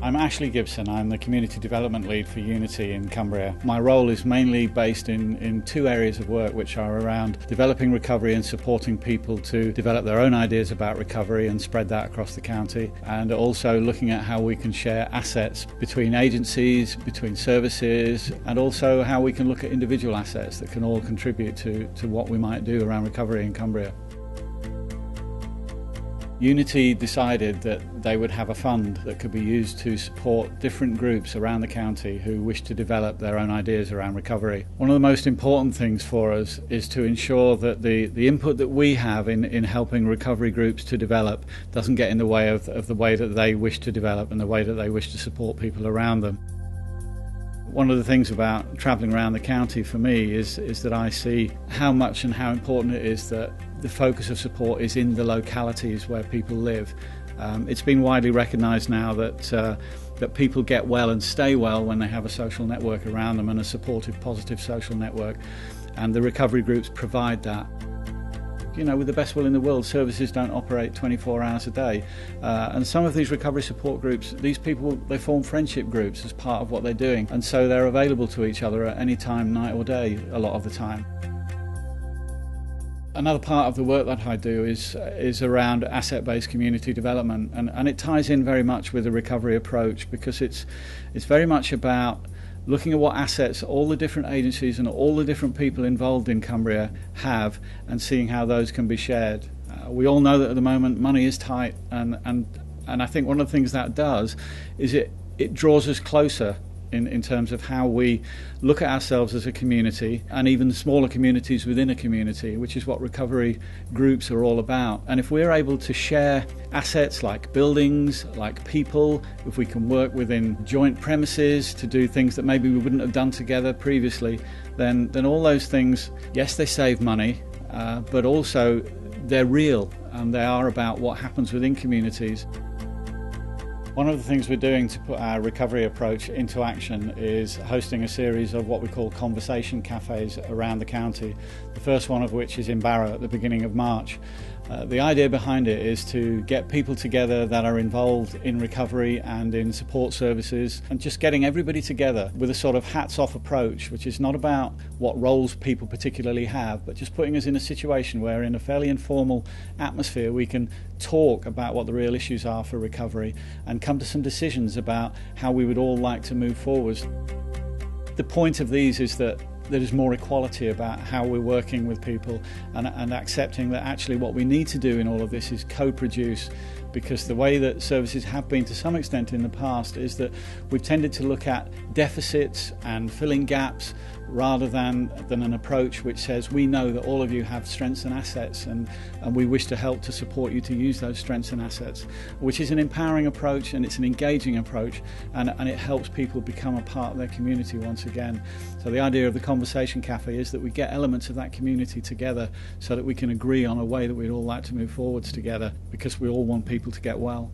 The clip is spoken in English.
I'm Ashley Gibson. I'm the Community Development Lead for Unity in Cumbria. My role is mainly based in two areas of work, which are around developing recovery and supporting people to develop their own ideas about recovery and spread that across the county, and also looking at how we can share assets between agencies, between services, and also how we can look at individual assets that can all contribute to what we might do around recovery in Cumbria. Unity decided that they would have a fund that could be used to support different groups around the county who wish to develop their own ideas around recovery. One of the most important things for us is to ensure that the input that we have in helping recovery groups to develop doesn't get in the way of the way that they wish to develop and the way that they wish to support people around them. One of the things about travelling around the county for me is that I see how much and how important it is that the focus of support is in the localities where people live. It's been widely recognised now that people get well and stay well when they have a social network around them and a supportive, positive social network, and the recovery groups provide that. You know, with the best will in the world, services don't operate 24 hours a day. And some of these recovery support groups, these people, they form friendship groups as part of what they're doing. And so they're available to each other at any time, night or day, a lot of the time. Another part of the work that I do is around asset-based community development. And it ties in very much with the recovery approach, because it's very much about looking at what assets all the different agencies and all the different people involved in Cumbria have and seeing how those can be shared. We all know that at the moment money is tight, and I think one of the things that does is it draws us closer in terms of how we look at ourselves as a community, and even smaller communities within a community, which is what recovery groups are all about. And if we're able to share assets like buildings, like people, if we can work within joint premises to do things that maybe we wouldn't have done together previously, then all those things, yes, they save money, but also they're real and they are about what happens within communities. One of the things we're doing to put our recovery approach into action is hosting a series of what we call conversation cafes around the county, the first one of which is in Barrow at the beginning of March. The idea behind it is to get people together that are involved in recovery and in support services, and just getting everybody together with a sort of hats-off approach, which is not about what roles people particularly have, but just putting us in a situation where in a fairly informal atmosphere we can talk about what the real issues are for recovery and come to some decisions about how we would all like to move forwards. The point of these is that there is more equality about how we're working with people, and accepting that actually what we need to do in all of this is co-produce, because the way that services have been to some extent in the past is that we've tended to look at deficits and filling gaps rather than an approach which says we know that all of you have strengths and assets, and we wish to help to support you to use those strengths and assets, which is an empowering approach and it's an engaging approach, and it helps people become a part of their community once again. So the idea of the Conversation Cafe is that we get elements of that community together so that we can agree on a way that we'd all like to move forwards together, because we all want people to get well.